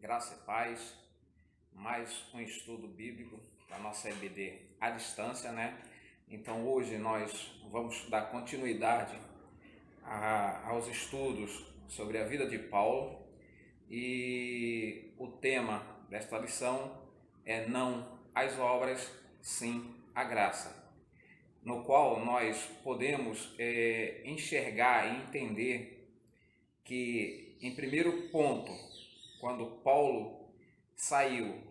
Graça e paz, mais um estudo bíblico da nossa EBD à distância, né? Então hoje nós vamos dar continuidade aos estudos sobre a vida de Paulo e o tema desta lição é não às obras, sim à graça, no qual nós podemos enxergar e entender que, em primeiro ponto, quando Paulo saiu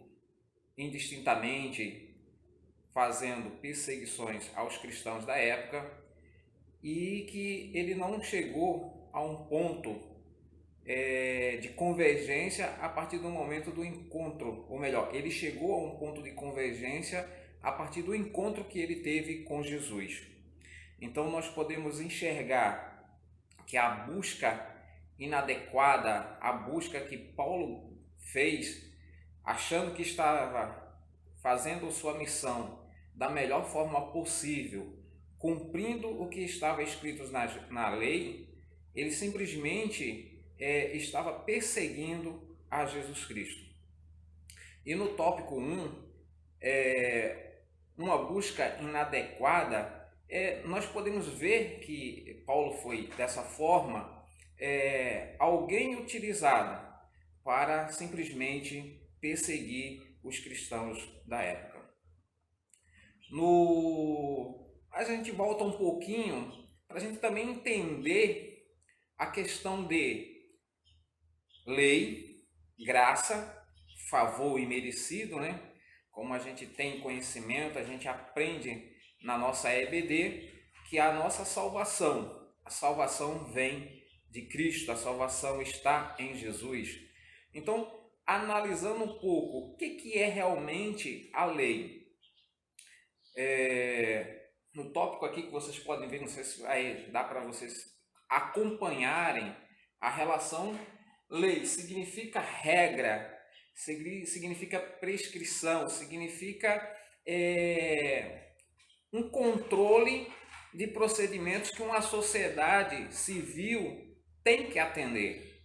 indistintamente fazendo perseguições aos cristãos da época e que ele não chegou a um ponto de convergência a partir do momento do encontro, ou melhor, ele chegou a um ponto de convergência a partir do encontro que ele teve com Jesus. Então nós podemos enxergar que a busca inadequada, a busca que Paulo fez, achando que estava fazendo sua missão da melhor forma possível, cumprindo o que estava escrito na lei, ele simplesmente estava perseguindo a Jesus Cristo. E no tópico 1, uma busca inadequada, nós podemos ver que Paulo foi dessa forma alguém utilizado para simplesmente perseguir os cristãos da época. A gente volta um pouquinho para a gente também entender a questão de lei, graça, favor imerecido, né? Como a gente tem conhecimento, a gente aprende na nossa EBD que a nossa salvação, a salvação vem de Cristo, a salvação está em Jesus. Então, analisando um pouco o que é realmente a lei, no tópico aqui que vocês podem ver, não sei se vai dar para vocês acompanharem a relação. Lei significa regra, significa prescrição, significa um controle de procedimentos que uma sociedade civil tem que atender.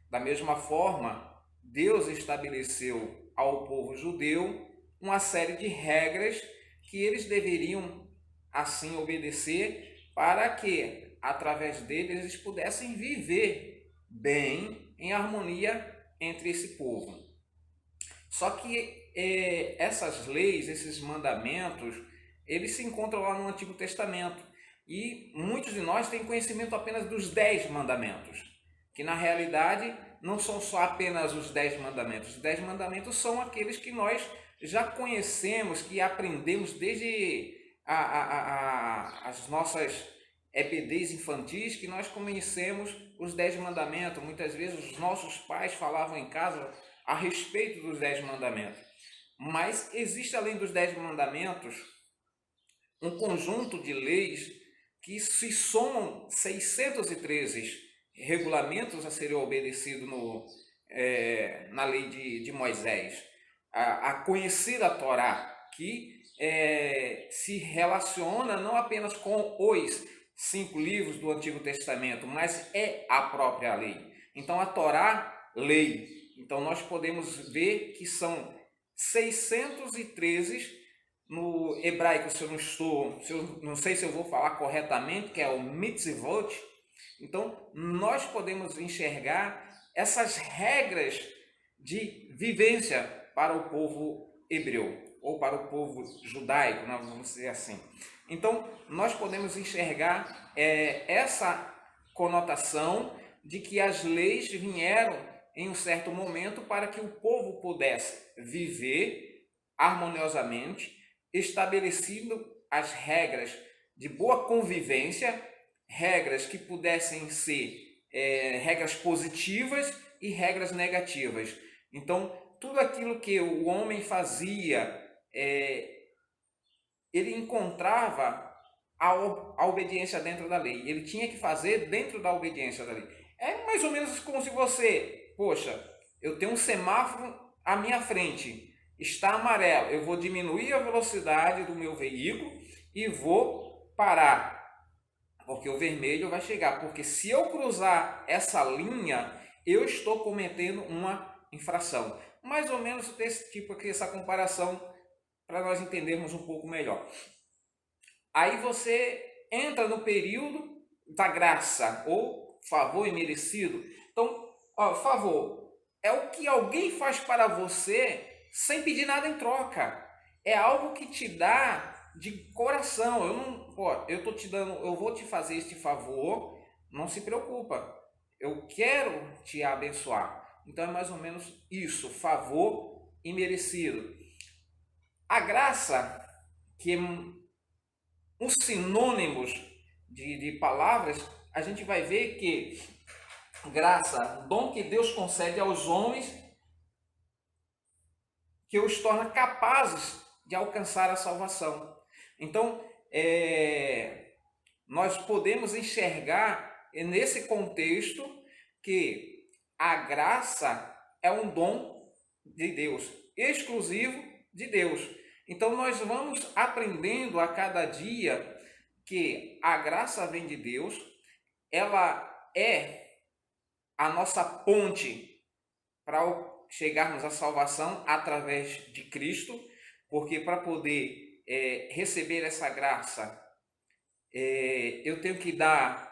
Da mesma forma, Deus estabeleceu ao povo judeu uma série de regras que eles deveriam assim obedecer para que, através deles, eles pudessem viver bem em harmonia entre esse povo. Só que essas leis, esses mandamentos, eles se encontram lá no Antigo Testamento. E muitos de nós têm conhecimento apenas dos 10 mandamentos, que na realidade não são só apenas os 10 mandamentos. Os 10 mandamentos são aqueles que nós já conhecemos, que aprendemos desde as nossas EBDs infantis, que nós conhecemos os 10 mandamentos. Muitas vezes os nossos pais falavam em casa a respeito dos 10 mandamentos. Mas existe, além dos 10 mandamentos, um conjunto de leis que se somam 613 regulamentos a serem obedecidos na lei de Moisés. A conhecida Torá, que se relaciona não apenas com os 5 livros do Antigo Testamento, mas é a própria lei. Então a Torá, lei. Então nós podemos ver que são 613 no hebraico, não sei se eu vou falar corretamente, que é o mitzvot. Então, nós podemos enxergar essas regras de vivência para o povo hebreu, ou para o povo judaico, né? Vamos dizer assim. Então, nós podemos enxergar essa conotação de que as leis vieram em um certo momento para que o povo pudesse viver harmoniosamente, estabelecido as regras de boa convivência, regras que pudessem ser regras positivas e regras negativas. Então, tudo aquilo que o homem fazia, ele encontrava a obediência dentro da lei. Ele tinha que fazer dentro da obediência da lei. É mais ou menos como se você, eu tenho um semáforo à minha frente, está amarelo, eu vou diminuir a velocidade do meu veículo e vou parar, porque o vermelho vai chegar. Porque se eu cruzar essa linha, eu estou cometendo uma infração. Mais ou menos desse tipo aqui, essa comparação, para nós entendermos um pouco melhor. Aí você entra no período da graça, ou favor imerecido. Então, favor é o que alguém faz para você sem pedir nada em troca. É algo que te dá de coração. Eu tô te dando, eu vou te fazer este favor, não se preocupa. Eu quero te abençoar. Então é mais ou menos isso, favor imerecido. A graça, que os sinônimos de palavras, a gente vai ver que graça, dom que Deus concede aos homens, que os torna capazes de alcançar a salvação. Então, nós podemos enxergar nesse contexto que a graça é um dom de Deus, exclusivo de Deus. Então nós vamos aprendendo a cada dia que a graça vem de Deus, ela é a nossa ponte para chegarmos à salvação através de Cristo, porque para poder receber essa graça, eu tenho que dar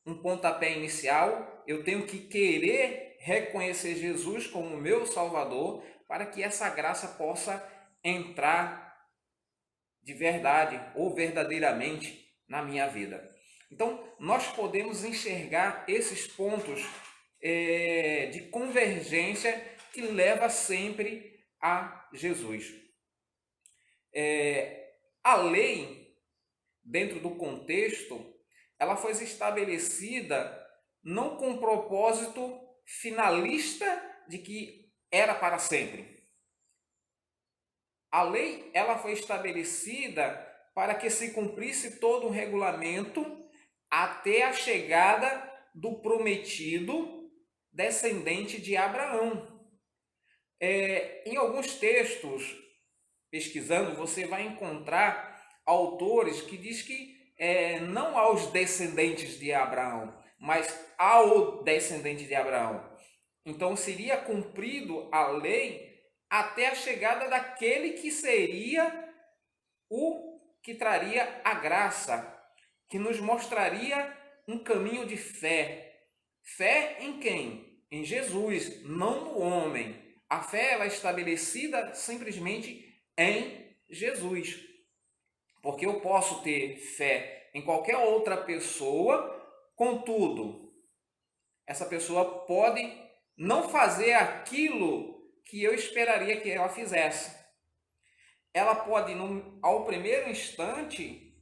um pontapé inicial, eu tenho que querer reconhecer Jesus como meu Salvador, para que essa graça possa entrar de verdade ou verdadeiramente na minha vida. Então, nós podemos enxergar esses pontos de convergência que leva sempre a Jesus. A lei, dentro do contexto, ela foi estabelecida não com o propósito finalista de que era para sempre. A lei, ela foi estabelecida para que se cumprisse todo o regulamento até a chegada do prometido descendente de Abraão. Em alguns textos, pesquisando, você vai encontrar autores que diz que não aos descendentes de Abraão, mas ao descendente de Abraão. Então seria cumprido a lei até a chegada daquele que seria o que traria a graça, que nos mostraria um caminho de fé. Fé em quem? Em Jesus, não no homem. A fé ela é estabelecida simplesmente em Jesus. Porque eu posso ter fé em qualquer outra pessoa, contudo, essa pessoa pode não fazer aquilo que eu esperaria que ela fizesse. Ela pode, ao primeiro instante,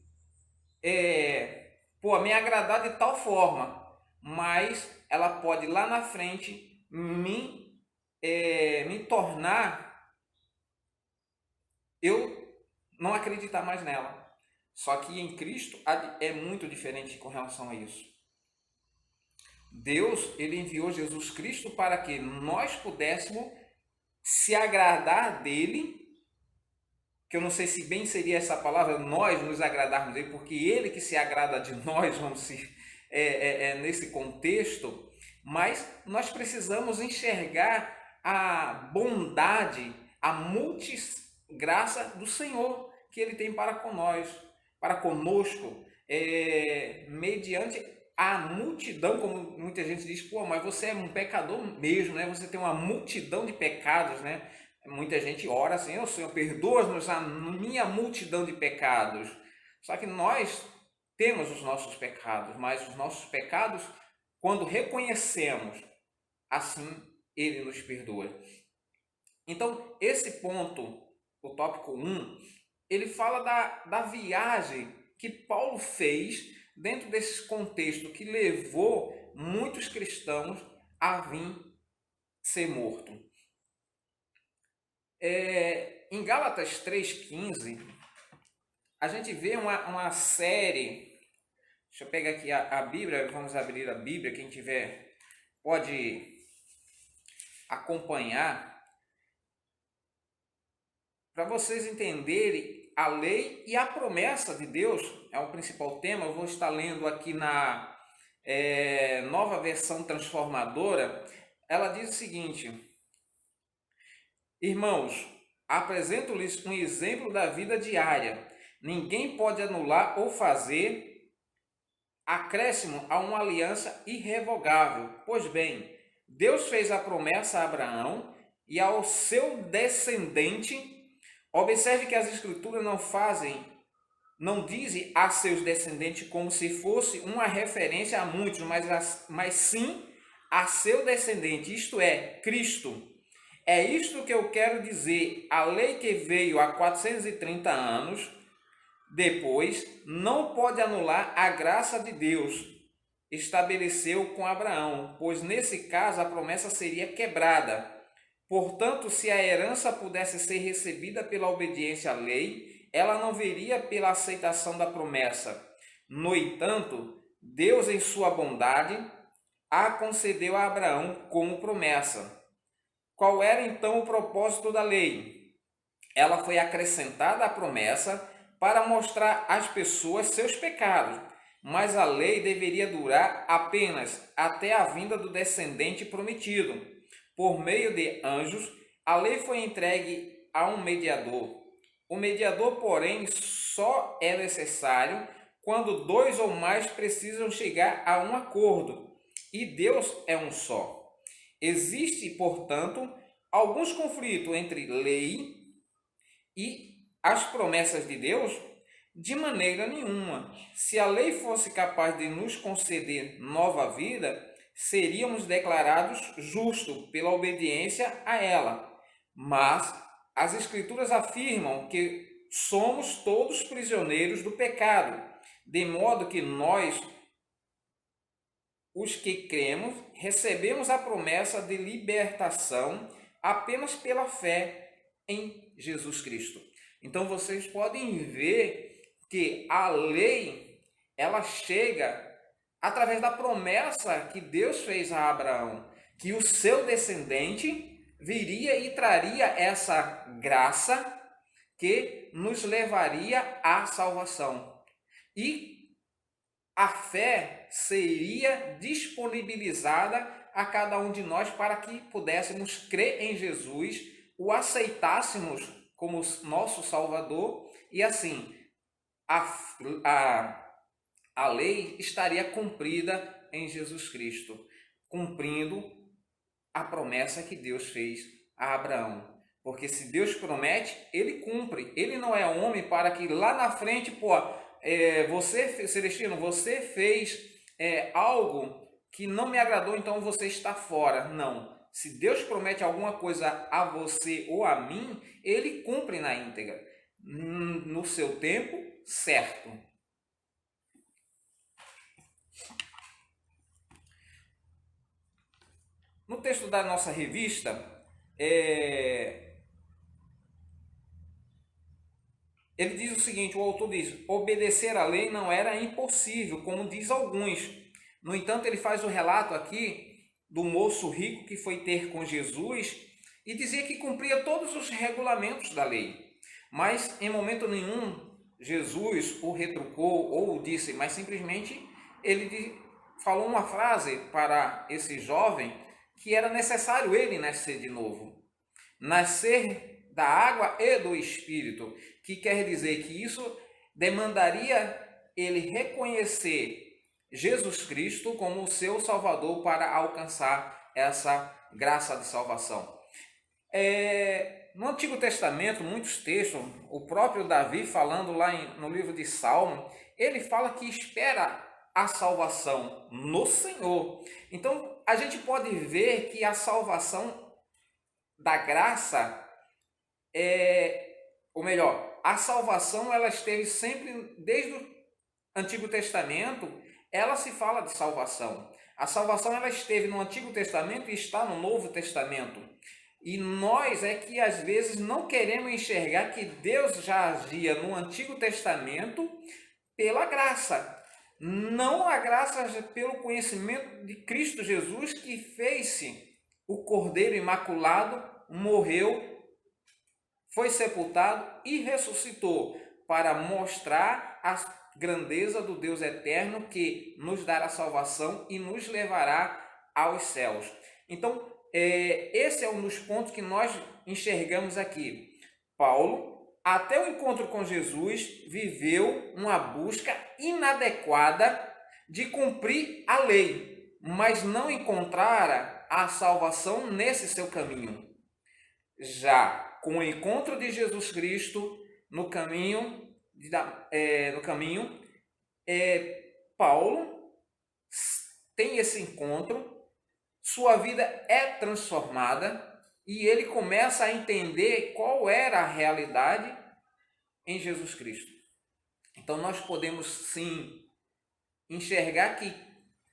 me agradar de tal forma, mas ela pode lá na frente me tornar eu não acreditar mais nela. Só que em Cristo é muito diferente com relação a isso. Deus, ele enviou Jesus Cristo para que nós pudéssemos se agradar dele, que eu não sei se bem seria essa palavra, nós nos agradarmos dele, porque ele que se agrada de nós, vamos se nesse contexto, mas nós precisamos enxergar a bondade, a multigraça do Senhor que ele tem para conosco, mediante a multidão, como muita gente diz, mas você é um pecador mesmo, né? Você tem uma multidão de pecados, né? Muita gente ora assim, Senhor, perdoa-nos a minha multidão de pecados. Só que nós temos os nossos pecados, mas os nossos pecados, quando reconhecemos, assim ele nos perdoa. Então, esse ponto, o tópico 1, ele fala da viagem que Paulo fez dentro desse contexto que levou muitos cristãos a vir ser morto. Em Gálatas 3,15, a gente vê uma série. Deixa eu pegar aqui a Bíblia, vamos abrir a Bíblia, quem tiver pode acompanhar, para vocês entenderem a lei e a promessa de Deus. É o principal tema. Eu vou estar lendo aqui na Nova Versão Transformadora. Ela diz o seguinte: Irmãos, apresento-lhes um exemplo da vida diária. Ninguém pode anular ou fazer acréscimo a uma aliança irrevogável. Pois bem, Deus fez a promessa a Abraão e ao seu descendente. Observe que as escrituras não dizem a seus descendentes como se fosse uma referência a muitos, mas sim a seu descendente, isto é, Cristo. É isto que eu quero dizer. A lei que veio há 430 anos depois não pode anular a graça de Deus estabeleceu com Abraão, pois nesse caso a promessa seria quebrada. Portanto, se a herança pudesse ser recebida pela obediência à lei, ela não viria pela aceitação da promessa. No entanto, Deus, em sua bondade, a concedeu a Abraão como promessa. Qual era então o propósito da lei? Ela foi acrescentada à promessa para mostrar às pessoas seus pecados, mas a lei deveria durar apenas até a vinda do descendente prometido. Por meio de anjos, a lei foi entregue a um mediador. O mediador, porém, só é necessário quando dois ou mais precisam chegar a um acordo, e Deus é um só. Existe, portanto, alguns conflitos entre lei e as promessas de Deus? De maneira nenhuma. Se a lei fosse capaz de nos conceder nova vida, seríamos declarados justos pela obediência a ela. Mas as Escrituras afirmam que somos todos prisioneiros do pecado, de modo que nós, os que cremos, recebemos a promessa de libertação apenas pela fé em Jesus Cristo. Então vocês podem ver que a lei ela chega através da promessa que Deus fez a Abraão, que o seu descendente viria e traria essa graça que nos levaria à salvação. E a fé seria disponibilizada a cada um de nós para que pudéssemos crer em Jesus, o aceitássemos como nosso Salvador e assim a lei estaria cumprida em Jesus Cristo, cumprindo a promessa que Deus fez a Abraão. Porque se Deus promete, Ele cumpre. Ele não é homem para que lá na frente, você, Celestino, você fez algo que não me agradou, então você está fora. Não. Se Deus promete alguma coisa a você ou a mim, Ele cumpre na íntegra, no seu tempo certo. No texto da nossa revista, ele diz o seguinte, o autor diz, obedecer à lei não era impossível, como diz alguns. No entanto, ele faz o relato aqui do moço rico que foi ter com Jesus e dizia que cumpria todos os regulamentos da lei. Mas em momento nenhum Jesus o retrucou ou disse, mas simplesmente ele falou uma frase para esse jovem que era necessário ele nascer de novo. Nascer da água e do Espírito, que quer dizer que isso demandaria ele reconhecer Jesus Cristo como o seu Salvador para alcançar essa graça de salvação. No Antigo Testamento, muitos textos, o próprio Davi falando lá no livro de Salmo, ele fala que espera a salvação no Senhor. Então, a gente pode ver que a salvação da graça a salvação ela esteve sempre, desde o Antigo Testamento, ela se fala de salvação. A salvação ela esteve no Antigo Testamento e está no Novo Testamento. E nós é que às vezes não queremos enxergar que Deus já agia no Antigo Testamento pela graça. Não a graça pelo conhecimento de Cristo Jesus, que fez-se o Cordeiro Imaculado, morreu, foi sepultado e ressuscitou para mostrar a grandeza do Deus eterno que nos dará salvação e nos levará aos céus. Então, esse é um dos pontos que nós enxergamos aqui. Paulo, até o encontro com Jesus, viveu uma busca inadequada de cumprir a lei, mas não encontrara a salvação nesse seu caminho. Já com o encontro de Jesus Cristo no caminho, Paulo tem esse encontro, sua vida é transformada e ele começa a entender qual era a realidade em Jesus Cristo. Então nós podemos sim enxergar que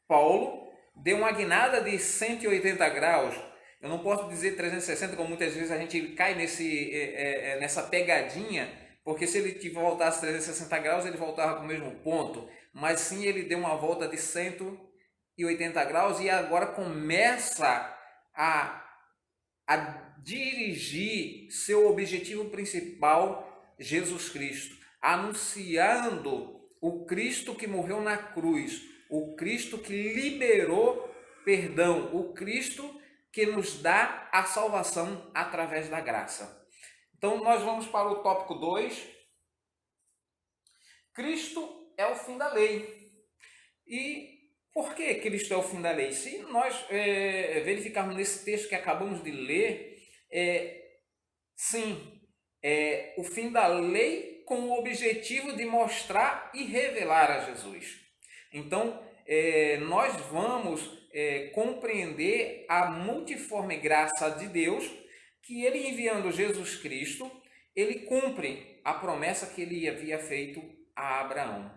Paulo deu uma guinada de 180 graus. Eu não posso dizer 360, como muitas vezes a gente cai nessa pegadinha, porque se ele voltasse 360 graus, ele voltava para o mesmo ponto. Mas sim, ele deu uma volta de 180 graus e agora começa a dirigir seu objetivo principal, Jesus Cristo, anunciando o Cristo que morreu na cruz, o Cristo que liberou perdão, o Cristo que nos dá a salvação através da graça. Então nós vamos para o tópico 2. Cristo é o fim da lei. E por que Cristo é o fim da lei? Se nós verificarmos nesse texto que acabamos de ler, sim, o fim da lei com o objetivo de mostrar e revelar a Jesus. Então, nós vamos compreender a multiforme graça de Deus, que ele enviando Jesus Cristo, ele cumpre a promessa que ele havia feito a Abraão.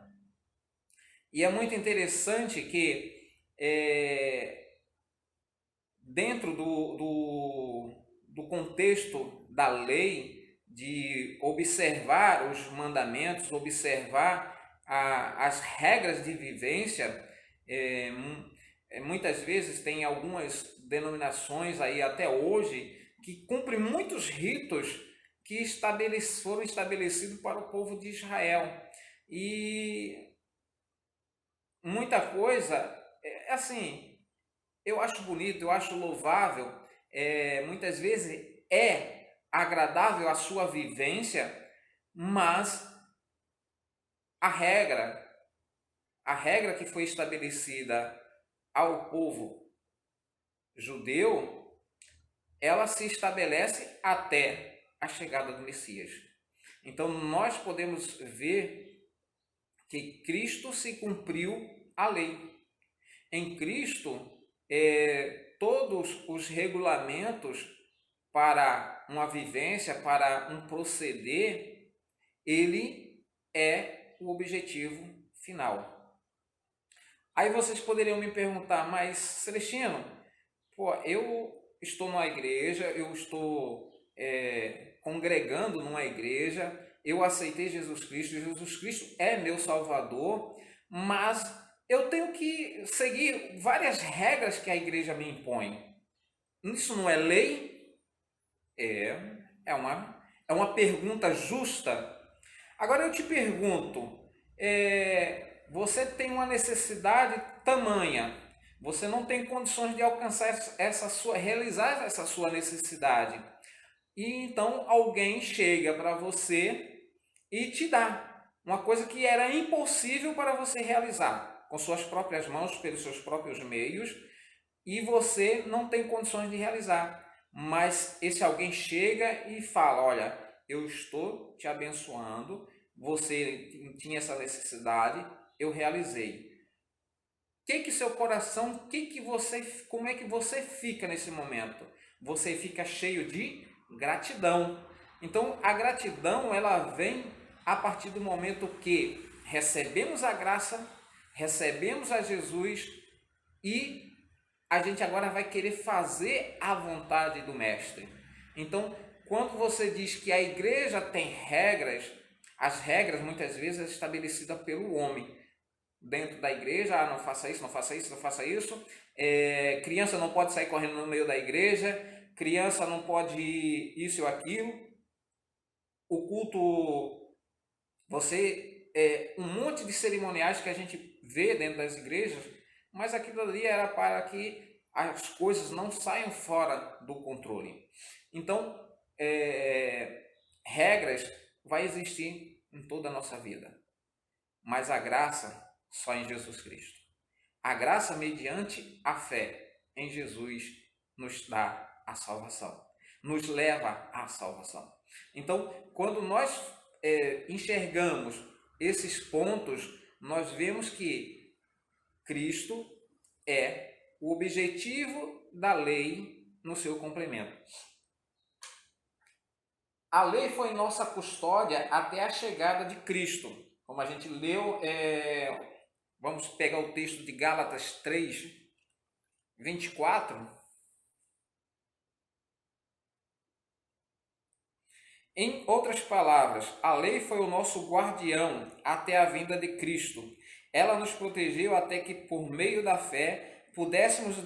E é muito interessante que dentro do contexto da lei, de observar os mandamentos, observar as regras de vivência, muitas vezes tem algumas denominações aí até hoje que cumprem muitos ritos que foram estabelecidos para o povo de Israel. E muita coisa, assim, eu acho bonito, eu acho louvável, muitas vezes é agradável a sua vivência, mas a regra que foi estabelecida ao povo judeu, ela se estabelece até a chegada do Messias. Então nós podemos ver que Cristo se cumpriu a lei. Em Cristo, todos os regulamentos para uma vivência, para um proceder, ele é o objetivo final. Aí vocês poderiam me perguntar, mas Celestino, eu estou numa igreja, eu estou congregando numa igreja, eu aceitei Jesus Cristo é meu Salvador, mas eu tenho que seguir várias regras que a igreja me impõe. Isso não é lei? É uma pergunta justa. Agora eu te pergunto, você tem uma necessidade tamanha, você não tem condições de alcançar realizar essa sua necessidade. E então alguém chega para você e te dá uma coisa que era impossível para você realizar com suas próprias mãos, pelos seus próprios meios, e você não tem condições de realizar. Mas esse alguém chega e fala, olha, eu estou te abençoando, você tinha essa necessidade, eu realizei. Seu coração, como é que você fica nesse momento? Você fica cheio de gratidão. Então a gratidão, ela vem a partir do momento que recebemos a graça, recebemos a Jesus e a gente agora vai querer fazer a vontade do Mestre. Então, quando você diz que a igreja tem regras, as regras muitas vezes são estabelecidas pelo homem. Dentro da igreja, não faça isso, não faça isso, não faça isso. Criança não pode sair correndo no meio da igreja, criança não pode isso ou aquilo. O culto, um monte de cerimoniais que a gente vê dentro das igrejas, mas aquilo ali era para que as coisas não saiam fora do controle. Então, regras vai existir em toda a nossa vida, mas a graça só em Jesus Cristo. A graça mediante a fé em Jesus nos dá a salvação, nos leva à salvação. Então, quando nós enxergamos esses pontos, nós vemos que Cristo é o objetivo da lei no seu complemento. A lei foi nossa custódia até a chegada de Cristo. Como a gente leu, vamos pegar o texto de Gálatas 3, 24. Em outras palavras, a lei foi o nosso guardião até a vinda de Cristo. Ela nos protegeu até que, por meio da fé, pudéssemos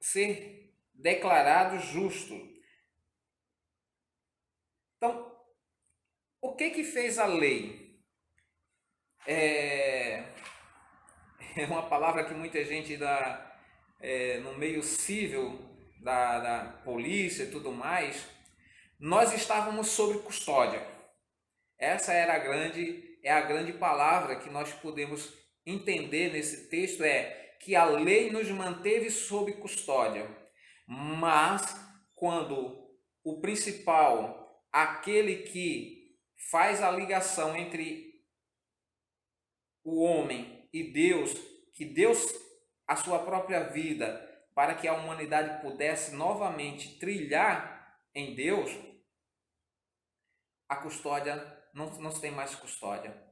ser declarados justos. Então, o que fez a lei? É uma palavra que muita gente no meio civil, da polícia e tudo mais, nós estávamos sob custódia. Essa era a grande palavra que nós podemos entender nesse texto, que a lei nos manteve sob custódia. Mas quando o principal, aquele que faz a ligação entre o homem e Deus, que Deus a sua própria vida para que a humanidade pudesse novamente trilhar em Deus, a custódia não se tem mais custódia.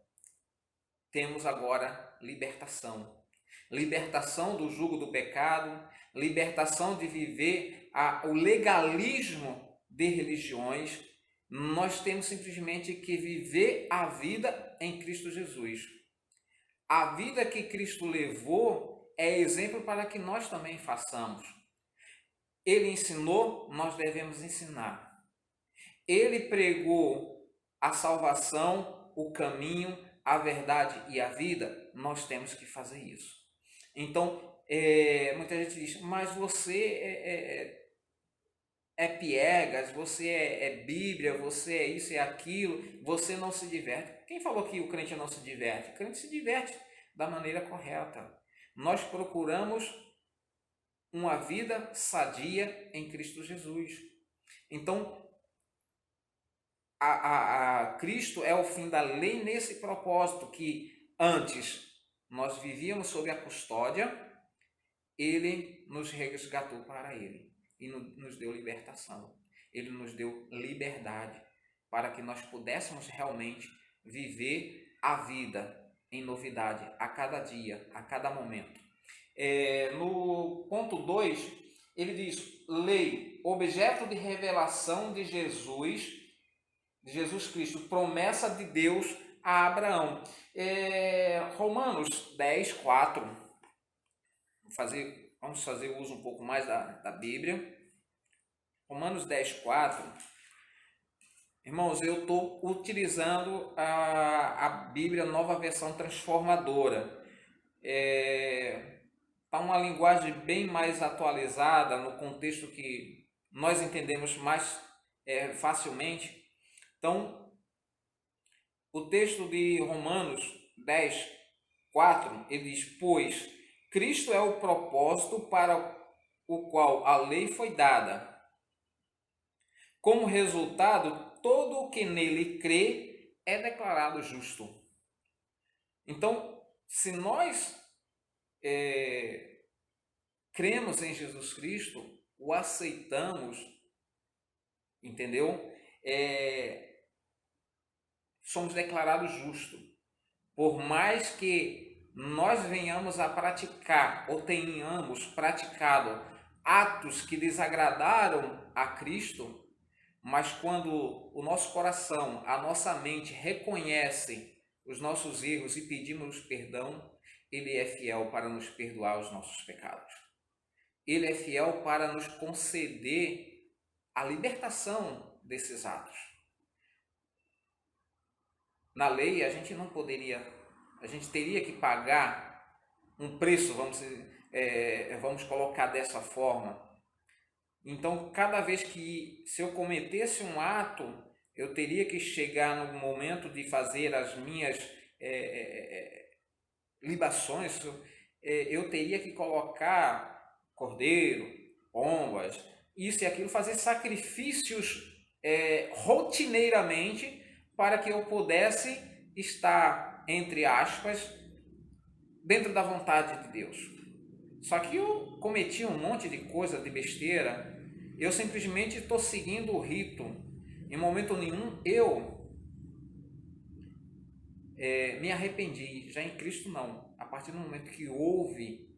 Temos agora libertação. Libertação do jugo do pecado, libertação de viver o legalismo de religiões. Nós temos simplesmente que viver a vida em Cristo Jesus. A vida que Cristo levou é exemplo para que nós também façamos. Ele ensinou, nós devemos ensinar. Ele pregou a salvação, o caminho, a verdade e a vida, nós temos que fazer isso. Então, muita gente diz, mas você é piegas, você é Bíblia, você é isso e aquilo, você não se diverte. Quem falou que o crente não se diverte? O crente se diverte da maneira correta. Nós procuramos uma vida sadia em Cristo Jesus. Então, Cristo é o fim da lei nesse propósito, que antes nós vivíamos sob a custódia, ele nos resgatou para ele e nos deu libertação. Ele nos deu liberdade para que nós pudéssemos realmente viver a vida em novidade a cada dia, a cada momento. No ponto 2, ele diz, lei, objeto de revelação de Jesus Cristo, promessa de Deus a Abraão. Romanos 10, 4. Vamos fazer uso um pouco mais da Bíblia. Romanos 10, 4. Irmãos, eu estou utilizando a Bíblia Nova Versão Transformadora. Está uma linguagem bem mais atualizada, no contexto que nós entendemos mais facilmente. Então, o texto de Romanos 10, 4, ele diz, pois Cristo é o propósito para o qual a lei foi dada. Como resultado, todo o que nele crê é declarado justo. Então, se nós cremos em Jesus Cristo, o aceitamos, entendeu? Somos declarados justos. Por mais que nós venhamos a praticar ou tenhamos praticado atos que desagradaram a Cristo, mas quando o nosso coração, a nossa mente reconhece os nossos erros e pedimos perdão, Ele é fiel para nos perdoar os nossos pecados. Ele é fiel para nos conceder a libertação desses atos. Na lei, a gente teria que pagar um preço, vamos dizer, vamos colocar dessa forma. Então, cada vez que, se eu cometesse um ato, eu teria que chegar no momento de fazer as minhas libações, eu teria que colocar cordeiro, pombas, isso e aquilo, fazer sacrifícios rotineiramente para que eu pudesse estar, entre aspas, dentro da vontade de Deus. Só que eu cometi um monte de coisa, de besteira, eu simplesmente estou seguindo o rito. Em momento nenhum eu me arrependi, já em Cristo não. A partir do momento que houve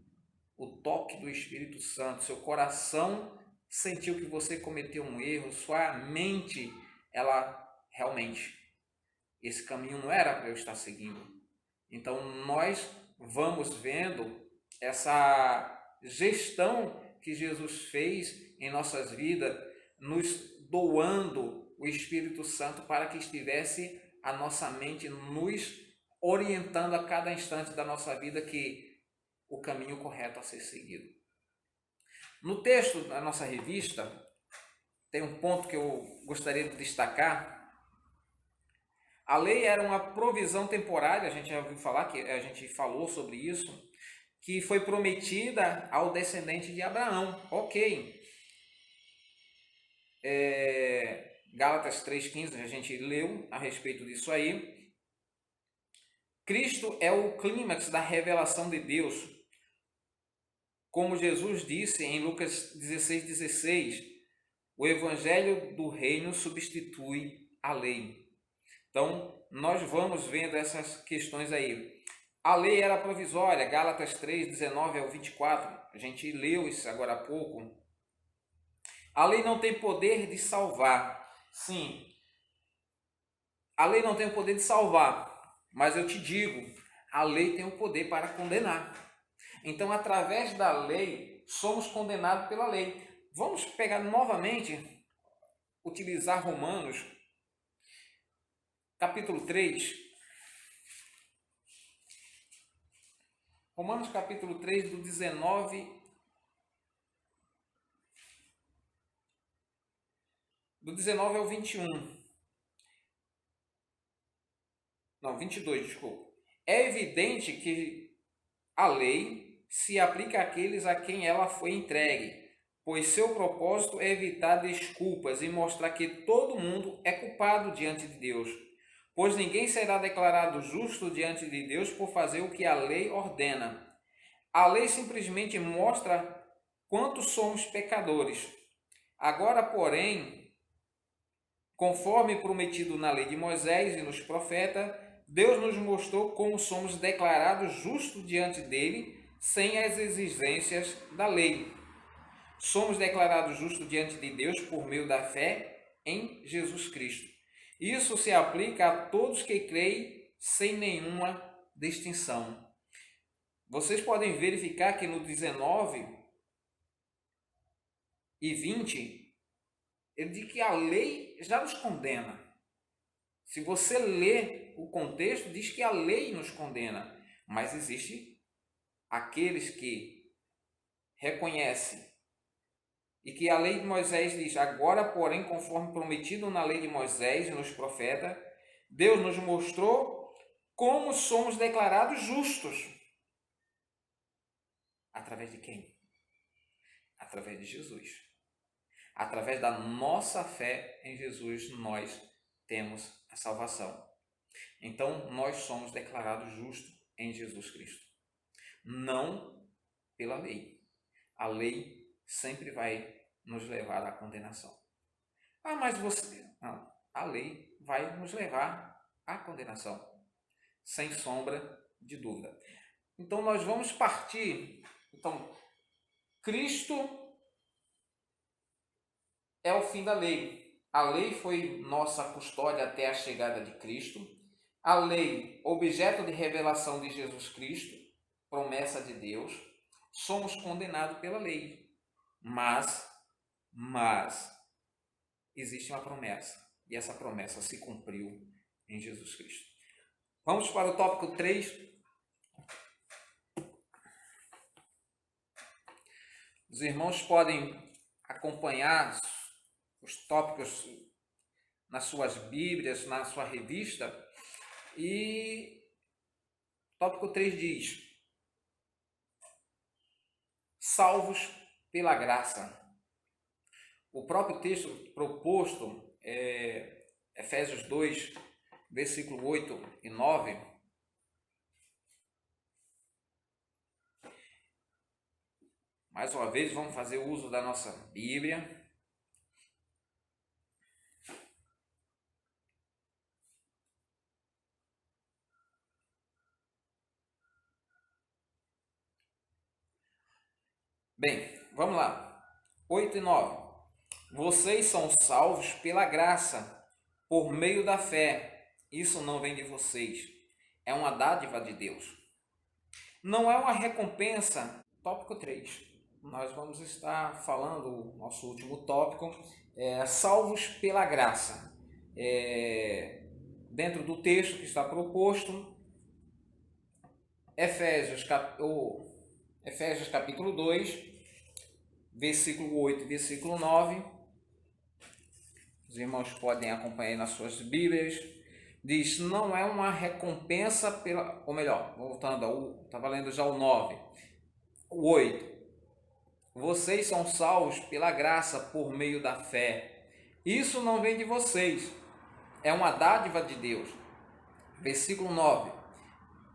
o toque do Espírito Santo, seu coração sentiu que você cometeu um erro, sua mente, ela realmente, esse caminho não era para eu estar seguindo. Então nós vamos vendo essa gestão que Jesus fez em nossas vidas, nos doando o Espírito Santo para que estivesse a nossa mente nos orientando a cada instante da nossa vida que o caminho correto a ser seguido. No texto da nossa revista, tem um ponto que eu gostaria de destacar. A lei era uma provisão temporária, a gente já ouviu falar, que a gente falou sobre isso, que foi prometida ao descendente de Abraão. Ok. Gálatas 3,15, a gente leu a respeito disso aí. Cristo é o clímax da revelação de Deus. Como Jesus disse em Lucas 16,16, o evangelho do reino substitui a lei. Então, nós vamos vendo essas questões aí. A lei era provisória, Gálatas 3:19 ao 24, a gente leu isso agora há pouco. A lei não tem poder de salvar. Sim, a lei não tem o poder de salvar, mas eu te digo, a lei tem o poder para condenar. Então, através da lei, somos condenados pela lei. Vamos pegar novamente, utilizar Romanos, capítulo 3. Romanos capítulo 3, do 19 ao 21. Não, 22, desculpa. É evidente que a lei se aplica àqueles a quem ela foi entregue, pois seu propósito é evitar desculpas e mostrar que todo mundo é culpado diante de Deus. Pois ninguém será declarado justo diante de Deus por fazer o que a lei ordena. A lei simplesmente mostra quanto somos pecadores. Agora, porém, conforme prometido na lei de Moisés e nos profetas, Deus nos mostrou como somos declarados justos diante dele, sem as exigências da lei. Somos declarados justos diante de Deus por meio da fé em Jesus Cristo. Isso se aplica a todos que creem sem nenhuma distinção. Vocês podem verificar que no 19 e 20, ele diz que a lei já nos condena. Se você ler o contexto, diz que a lei nos condena. Mas existe aqueles que reconhecem e que a lei de Moisés diz: agora, porém, conforme prometido na lei de Moisés e nos profetas, Deus nos mostrou como somos declarados justos. Através de quem? Através de Jesus. Através da nossa fé em Jesus, nós temos a salvação. Então, nós somos declarados justos em Jesus Cristo. Não pela lei. A lei sempre vai nos levar à condenação. Ah, mas você... Não, a lei vai nos levar à condenação. Sem sombra de dúvida. Então, nós vamos partir... Então, Cristo é o fim da lei. A lei foi nossa custódia até a chegada de Cristo. A lei, objeto de revelação de Jesus Cristo, promessa de Deus. Somos condenados pela lei. Mas existe uma promessa. E essa promessa se cumpriu em Jesus Cristo. Vamos para o tópico 3. Os irmãos podem acompanhar os tópicos nas suas Bíblias, na sua revista. E tópico 3 diz: salvos pela graça. O próprio texto proposto é Efésios 2, versículo 8 e 9. Mais uma vez, vamos fazer uso da nossa Bíblia. Bem, vamos lá. 8 e 9. Vocês são salvos pela graça, por meio da fé. Isso não vem de vocês. É uma dádiva de Deus. Não é uma recompensa. Tópico 3. Nós vamos estar falando, o nosso último tópico, salvos pela graça. Dentro do texto que está proposto, Efésios capítulo 2, versículo 8 e versículo 9. Os irmãos podem acompanhar nas suas Bíblias. Diz: não é uma recompensa pela... Ou melhor, voltando, estava lendo já o 9. O 8. Vocês são salvos pela graça por meio da fé. Isso não vem de vocês. É uma dádiva de Deus. Versículo 9.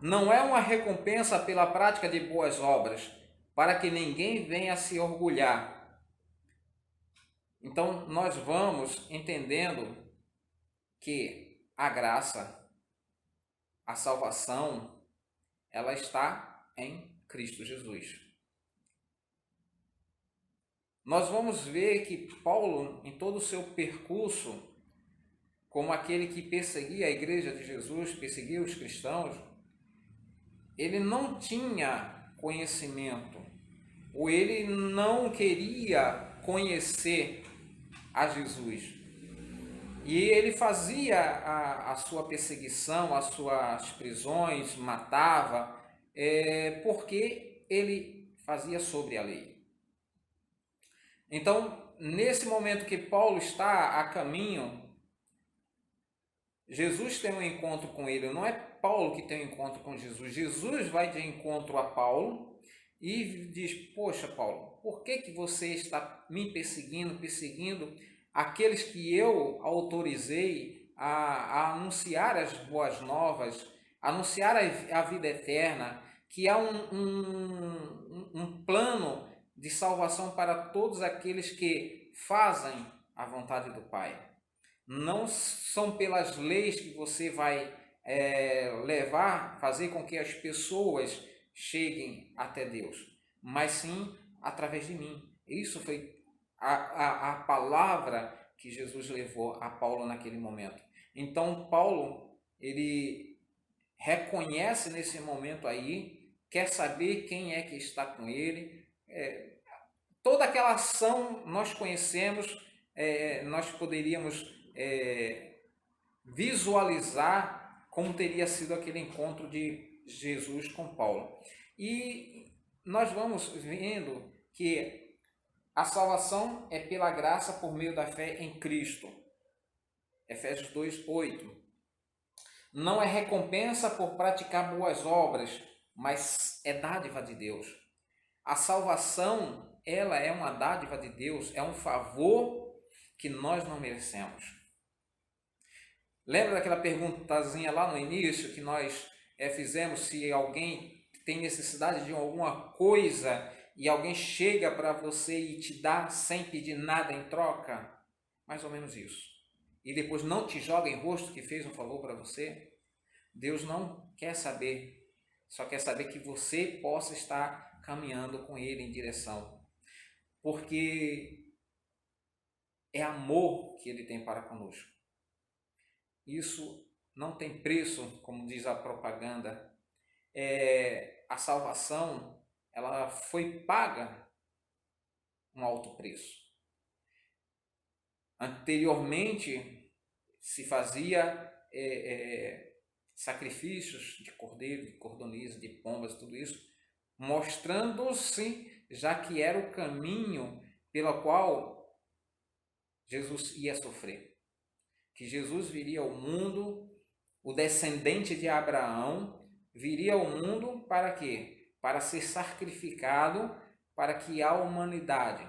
Não é uma recompensa pela prática de boas obras, para que ninguém venha se orgulhar. Então, nós vamos entendendo que a graça, a salvação, ela está em Cristo Jesus. Nós vamos ver que Paulo, em todo o seu percurso, como aquele que perseguia a igreja de Jesus, perseguia os cristãos, ele não tinha conhecimento, ou ele não queria conhecer a Jesus. E ele fazia a sua perseguição, as suas prisões, matava, porque ele fazia sobre a lei. Então, nesse momento que Paulo está a caminho, Jesus tem um encontro com ele, não é Paulo que tem um encontro com Jesus. Jesus vai de encontro a Paulo e diz: poxa, Paulo, por que você está me perseguindo aqueles que eu autorizei a anunciar as boas novas, anunciar a vida eterna, que há um plano de salvação para todos aqueles que fazem a vontade do Pai. Não são pelas leis que você vai fazer com que as pessoas cheguem até Deus, mas sim através de mim. Isso foi a palavra que Jesus levou a Paulo naquele momento. Então, Paulo, ele reconhece nesse momento aí, quer saber quem é que está com ele. Toda aquela ação nós conhecemos, nós poderíamos visualizar como teria sido aquele encontro de Jesus com Paulo. E nós vamos vendo que a salvação é pela graça por meio da fé em Cristo. Efésios 2, 8. Não é recompensa por praticar boas obras, mas é dádiva de Deus. A salvação, ela é uma dádiva de Deus, é um favor que nós não merecemos. Lembra daquela perguntazinha lá no início que nós fizemos, se alguém tem necessidade de alguma coisa e alguém chega para você e te dá sem pedir nada em troca? Mais ou menos isso. E depois não te joga em rosto que fez um favor para você? Deus não quer saber, só quer saber que você possa estar caminhando com Ele em direção. Porque é amor que Ele tem para conosco. Isso não tem preço, como diz a propaganda. A salvação, ela foi paga um alto preço. Anteriormente se fazia sacrifícios de cordeiro, de cordoniza, de pombas, tudo isso, mostrando-se já que era o caminho pelo qual Jesus ia sofrer. Que Jesus viria ao mundo, o descendente de Abraão, viria ao mundo para quê? Para ser sacrificado, para que a humanidade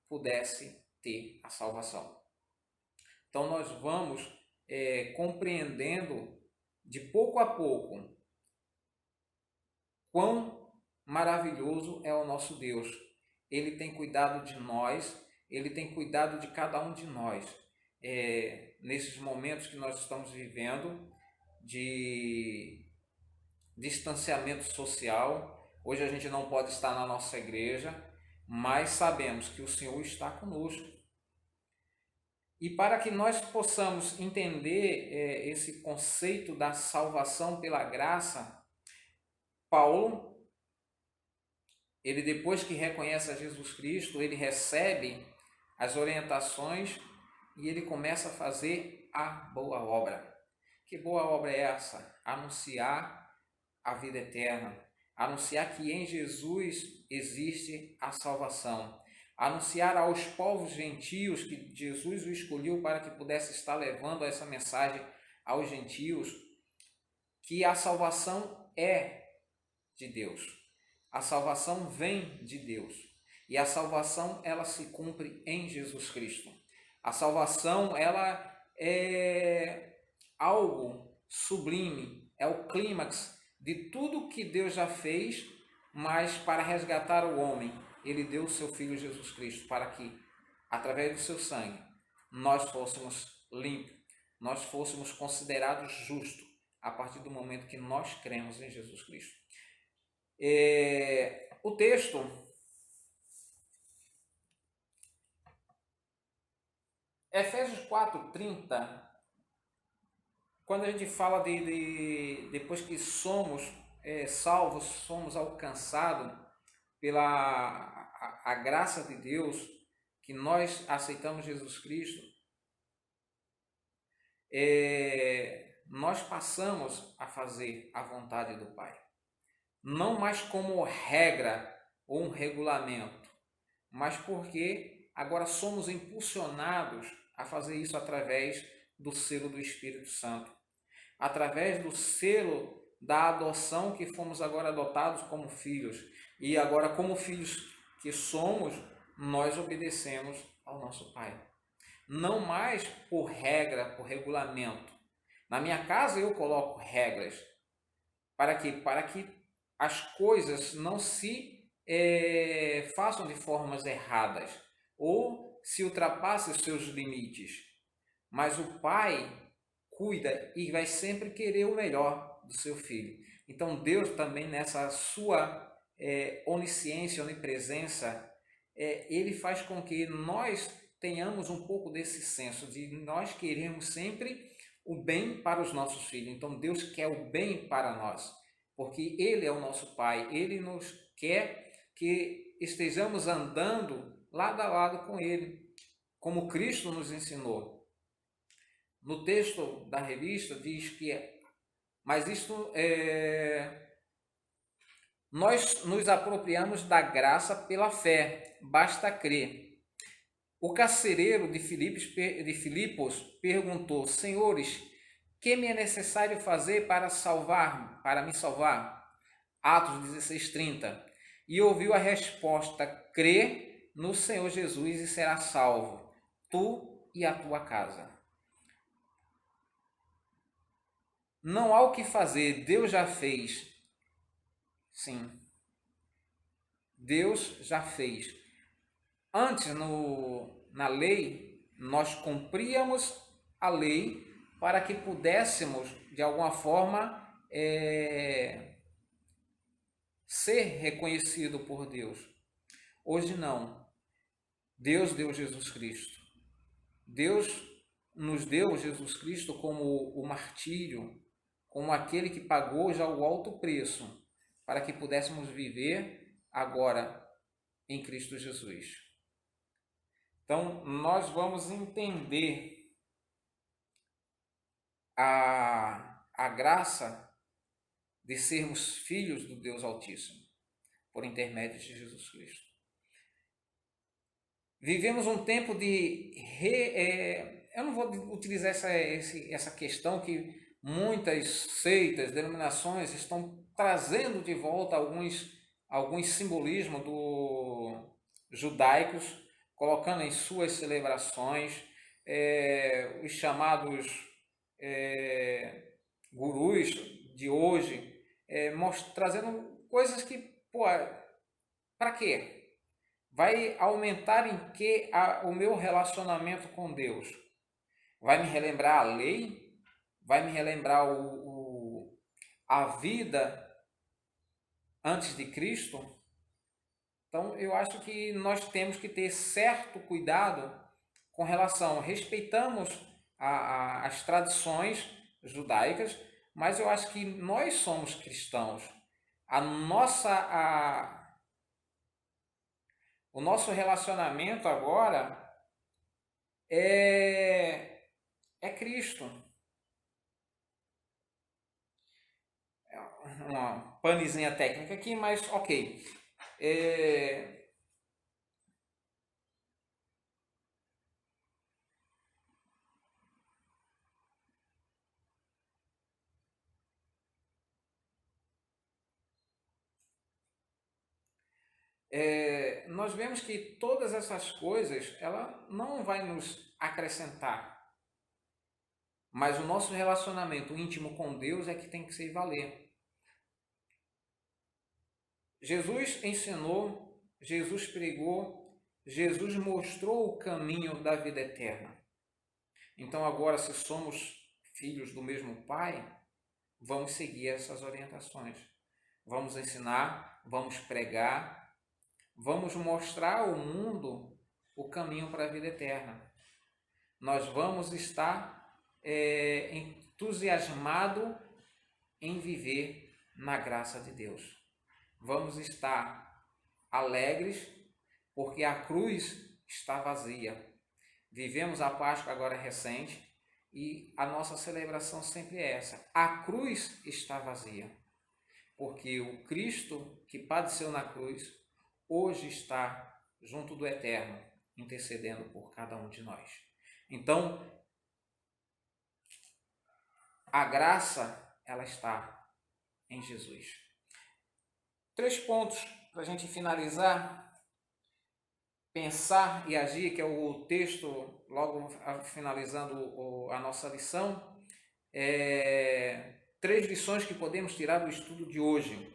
pudesse ter a salvação. Então nós vamos compreendendo de pouco a pouco quão maravilhoso é o nosso Deus. Ele tem cuidado de nós, Ele tem cuidado de cada um de nós. Nesses momentos que nós estamos vivendo de distanciamento social, hoje a gente não pode estar na nossa igreja, mas sabemos que o Senhor está conosco. E para que nós possamos entender esse conceito da salvação pela graça, Paulo, ele depois que reconhece a Jesus Cristo, ele recebe as orientações e ele começa a fazer a boa obra. Que boa obra é essa? Anunciar a vida eterna, anunciar que em Jesus existe a salvação, anunciar aos povos gentios que Jesus o escolheu para que pudesse estar levando essa mensagem aos gentios, que a salvação é de Deus. A salvação vem de Deus. E a salvação, ela se cumpre em Jesus Cristo. A salvação, ela é algo sublime, é o clímax de tudo que Deus já fez, mas para resgatar o homem, Ele deu o seu Filho Jesus Cristo, para que, através do seu sangue, nós fôssemos limpos, nós fôssemos considerados justos, a partir do momento que nós cremos em Jesus Cristo. O texto Efésios 4:30, quando a gente fala depois que somos salvos, somos alcançados pela a graça de Deus, que nós aceitamos Jesus Cristo, nós passamos a fazer a vontade do Pai. Não mais como regra ou um regulamento, mas porque agora somos impulsionados a fazer isso através do selo do Espírito Santo, através do selo da adoção, que fomos agora adotados como filhos, e agora como filhos que somos, nós obedecemos ao nosso Pai. Não mais por regra, por regulamento. Na minha casa eu coloco regras. Para quê? Para que as coisas não se façam de formas erradas ou se ultrapassem os seus limites. Mas o Pai cuida e vai sempre querer o melhor do seu filho. Então Deus também, nessa sua onisciência, onipresença, Ele faz com que nós tenhamos um pouco desse senso de nós queremos sempre o bem para os nossos filhos. Então Deus quer o bem para nós, porque Ele é o nosso Pai, Ele nos quer que estejamos andando lado a lado com Ele, como Cristo nos ensinou. No texto da revista diz que, mas isto nós nos apropriamos da graça pela fé, basta crer. O carcereiro de Filipos perguntou: Senhores, que me é necessário fazer para me salvar? Atos 16:30. E ouviu a resposta: crê no Senhor Jesus e será salvo, tu e a tua casa. Não há o que fazer, Deus já fez. Sim, Deus já fez. Antes, na lei, nós cumpríamos a lei para que pudéssemos, de alguma forma, ser reconhecido por Deus. Hoje não. Deus deu Jesus Cristo. Deus nos deu Jesus Cristo como o martírio, como aquele que pagou já o alto preço, para que pudéssemos viver agora em Cristo Jesus. Então, nós vamos entender a graça de sermos filhos do Deus Altíssimo, por intermédio de Jesus Cristo. Vivemos um tempo de... eu não vou utilizar essa questão que muitas seitas, denominações estão trazendo de volta alguns simbolismos judaicos, colocando em suas celebrações, os chamados gurus de hoje, trazendo coisas que, pô, para quê? Vai aumentar em que o meu relacionamento com Deus? Vai me relembrar a lei? Vai me relembrar a vida antes de Cristo? Então, eu acho que nós temos que ter certo cuidado com relação, respeitamos as tradições judaicas, mas eu acho que nós somos cristãos. O nosso relacionamento agora é Cristo. Uma panezinha técnica aqui, mas ok. Nós vemos que todas essas coisas, ela não vai nos acrescentar, mas o nosso relacionamento íntimo com Deus é que tem que se valer. Jesus ensinou, Jesus pregou, Jesus mostrou o caminho da vida eterna. Então agora, se somos filhos do mesmo Pai, vamos seguir essas orientações. Vamos ensinar, vamos pregar, vamos mostrar ao mundo o caminho para a vida eterna. Nós vamos estar entusiasmados em viver na graça de Deus. Vamos estar alegres porque a cruz está vazia. Vivemos a Páscoa agora recente e a nossa celebração sempre é essa. A cruz está vazia, porque o Cristo que padeceu na cruz hoje está junto do Eterno, intercedendo por cada um de nós. Então, a graça, ela está em Jesus. 3 pontos para a gente finalizar. Pensar e agir, que é o texto, logo finalizando a nossa lição. 3 lições que podemos tirar do estudo de hoje.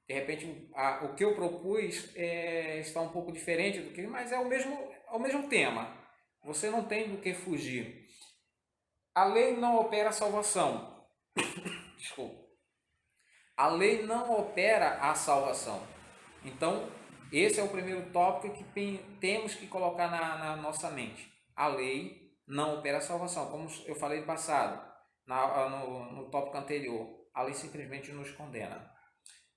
De repente, o que eu propus está um pouco diferente do que, mas é o mesmo tema. Você não tem do que fugir. A lei não opera a salvação. Desculpa. A lei não opera a salvação. Então, esse é o primeiro tópico que temos que colocar na nossa mente. A lei não opera a salvação. Como eu falei no passado, no tópico anterior, a lei simplesmente nos condena.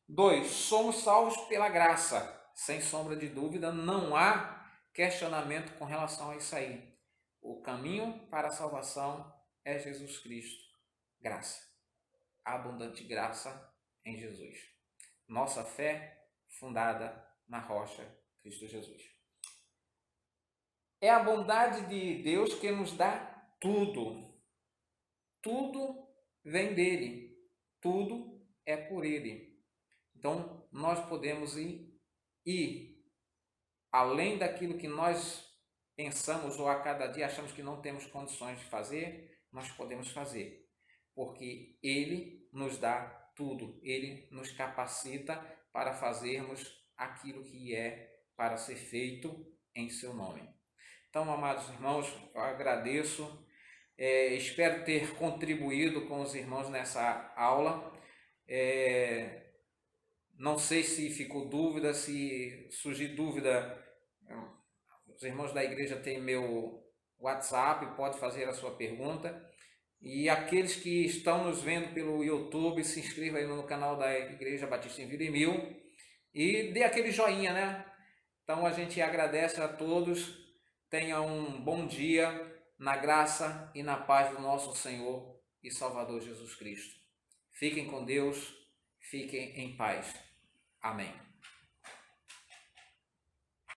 2. Somos salvos pela graça. Sem sombra de dúvida, não há questionamento com relação a isso aí. O caminho para a salvação é Jesus Cristo. Graça. Abundante graça em Jesus. Nossa fé fundada na rocha Cristo Jesus. É a bondade de Deus que nos dá tudo. Tudo vem dele. Tudo é por ele. Então, nós podemos ir além daquilo que nós pensamos ou a cada dia achamos que não temos condições de fazer, nós podemos fazer. Porque ele nos dá tudo. Ele nos capacita para fazermos aquilo que é para ser feito em seu nome. Então, amados irmãos, eu agradeço, espero ter contribuído com os irmãos nessa aula. Não sei se ficou dúvida, se surgir dúvida, os irmãos da igreja têm meu WhatsApp, pode fazer a sua pergunta. E aqueles que estão nos vendo pelo YouTube, se inscreva aí no canal da Igreja Batista em Vila Emil e dê aquele joinha, né? Então a gente agradece a todos, tenha um bom dia na graça e na paz do nosso Senhor e Salvador Jesus Cristo. Fiquem com Deus, fiquem em paz. Amém.